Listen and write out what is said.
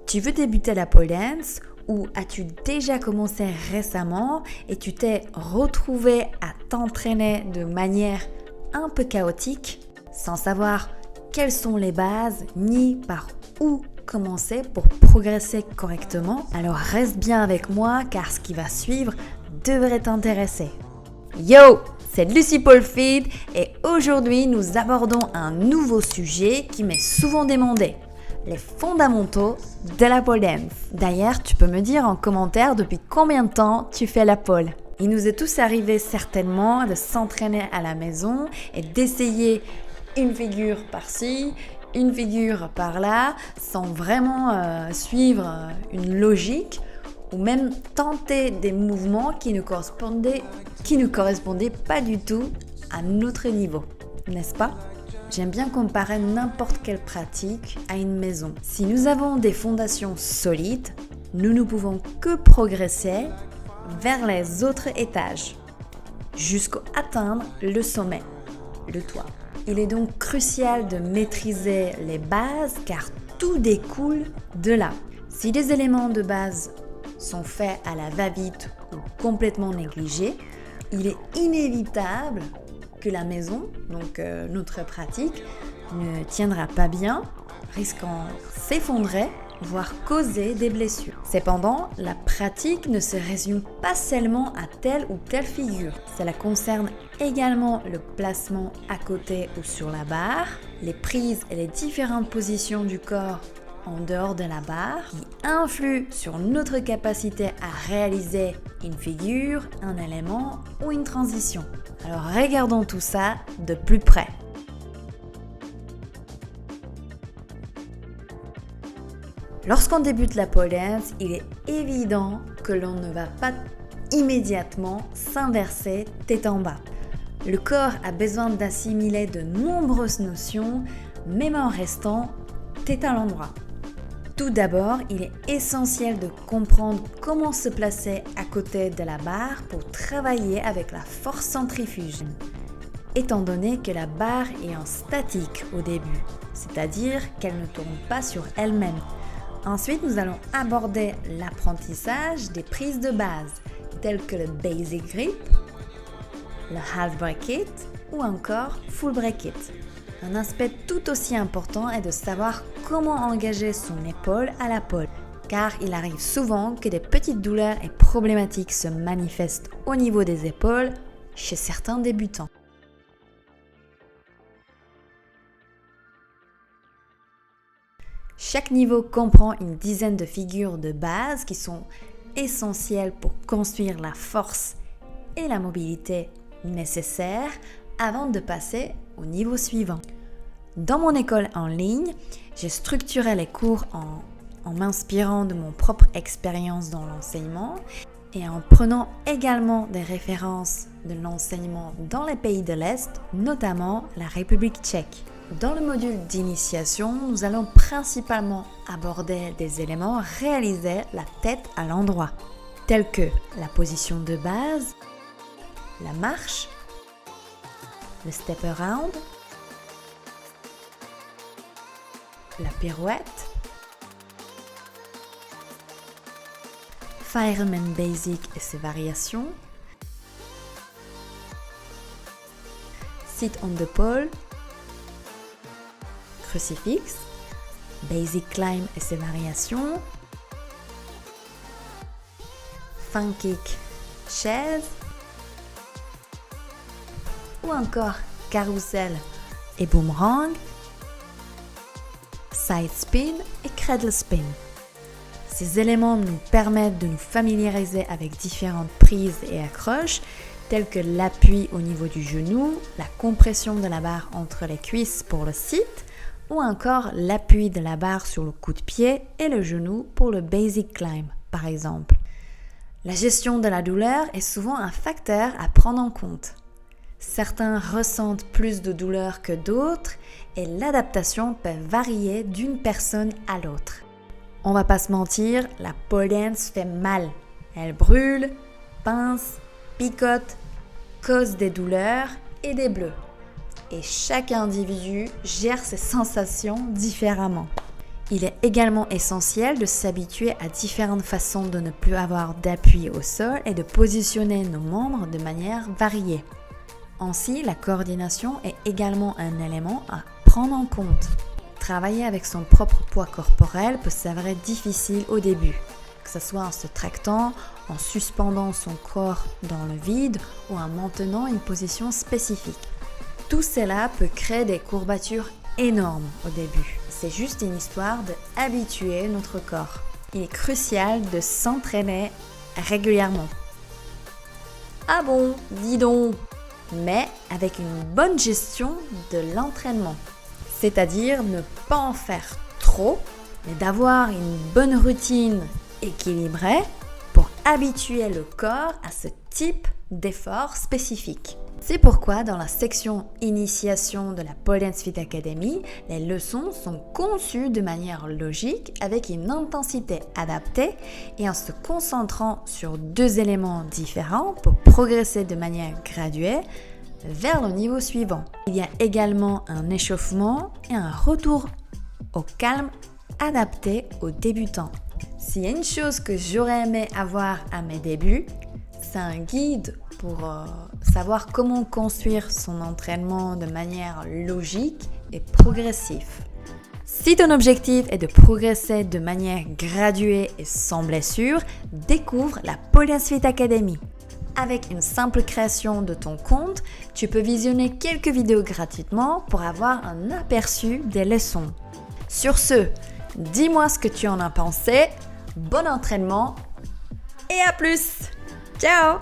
Tu veux débuter la pole dance ou as-tu déjà commencé récemment et tu t'es retrouvé à t'entraîner de manière un peu chaotique sans savoir quelles sont les bases ni par où commencer pour progresser correctement? Alors reste bien avec moi car ce qui va suivre devrait t'intéresser. Yo, c'est Lucy Pole Feed et aujourd'hui nous abordons un nouveau sujet qui m'est souvent demandé. Les fondamentaux de la pole dance. D'ailleurs, tu peux me dire en commentaire depuis combien de temps tu fais la pole. Il nous est tous arrivé certainement de s'entraîner à la maison et d'essayer une figure par-ci, une figure par-là, sans vraiment suivre une logique ou même tenter des mouvements qui ne correspondaient pas du tout à notre niveau, n'est-ce pas ? J'aime bien comparer n'importe quelle pratique à une maison. Si nous avons des fondations solides, nous ne pouvons que progresser vers les autres étages, jusqu'à atteindre le sommet, le toit. Il est donc crucial de maîtriser les bases car tout découle de là. Si des éléments de base sont faits à la va-vite ou complètement négligés, il est inévitable que la maison, donc notre pratique, ne tiendra pas bien, risquant s'effondrer, voire causer des blessures. Cependant, la pratique ne se résume pas seulement à telle ou telle figure. Cela concerne également le placement à côté ou sur la barre, les prises et les différentes positions du corps en dehors de la barre qui influent sur notre capacité à réaliser une figure, un élément ou une transition. Alors regardons tout ça de plus près. Lorsqu'on débute la pole dance, il est évident que l'on ne va pas immédiatement s'inverser tête en bas. Le corps a besoin d'assimiler de nombreuses notions, même en restant tête à l'endroit. Tout d'abord, il est essentiel de comprendre comment se placer à côté de la barre pour travailler avec la force centrifuge, étant donné que la barre est en statique au début, c'est-à-dire qu'elle ne tourne pas sur elle-même. Ensuite, nous allons aborder l'apprentissage des prises de base, telles que le basic grip, le half break it ou encore full break it. Un aspect tout aussi important est de savoir comment engager son épaule à la pole, car il arrive souvent que des petites douleurs et problématiques se manifestent au niveau des épaules chez certains débutants. Chaque niveau comprend une dizaine de figures de base qui sont essentielles pour construire la force et la mobilité nécessaires avant de passer au niveau suivant. Dans mon école en ligne, j'ai structuré les cours en m'inspirant de mon propre expérience dans l'enseignement et en prenant également des références de l'enseignement dans les pays de l'Est, notamment la République tchèque. Dans le module d'initiation, nous allons principalement aborder des éléments réalisés la tête à l'endroit, tels que la position de base, la marche, le step around, la pirouette, Fireman Basic et ses variations, Sit on the pole, Crucifix, Basic Climb et ses variations, Fan Kick, Chaise, ou encore Carousel et Boomerang, Side Spin et Cradle Spin. Ces éléments nous permettent de nous familiariser avec différentes prises et accroches telles que l'appui au niveau du genou, la compression de la barre entre les cuisses pour le sit ou encore l'appui de la barre sur le coup de pied et le genou pour le Basic Climb par exemple. La gestion de la douleur est souvent un facteur à prendre en compte. Certains ressentent plus de douleur que d'autres et l'adaptation peut varier d'une personne à l'autre. On va pas se mentir, la pole dance fait mal. Elle brûle, pince, picote, cause des douleurs et des bleus. Et chaque individu gère ses sensations différemment. Il est également essentiel de s'habituer à différentes façons de ne plus avoir d'appui au sol et de positionner nos membres de manière variée. Ainsi, la coordination est également un élément à prendre en compte. Travailler avec son propre poids corporel peut s'avérer difficile au début, que ce soit en se tractant, en suspendant son corps dans le vide ou en maintenant une position spécifique. Tout cela peut créer des courbatures énormes au début. C'est juste une histoire d'habituer notre corps. Il est crucial de s'entraîner régulièrement. Ah bon, dis donc! Mais avec une bonne gestion de l'entraînement. C'est-à-dire ne pas en faire trop, mais d'avoir une bonne routine équilibrée pour habituer le corps à ce type d'effort spécifique. C'est pourquoi dans la section initiation de la Pole Dance Fit Academy, les leçons sont conçues de manière logique avec une intensité adaptée et en se concentrant sur 2 éléments différents pour progresser de manière graduée vers le niveau suivant. Il y a également un échauffement et un retour au calme adapté aux débutants. S'il y a une chose que j'aurais aimé avoir à mes débuts, c'est un guide pour savoir comment construire son entraînement de manière logique et progressive. Si ton objectif est de progresser de manière graduée et sans blessure, découvre la Pole Dance Fit Academy. Avec une simple création de ton compte, tu peux visionner quelques vidéos gratuitement pour avoir un aperçu des leçons. Sur ce, dis-moi ce que tu en as pensé, bon entraînement et à plus! Ciao!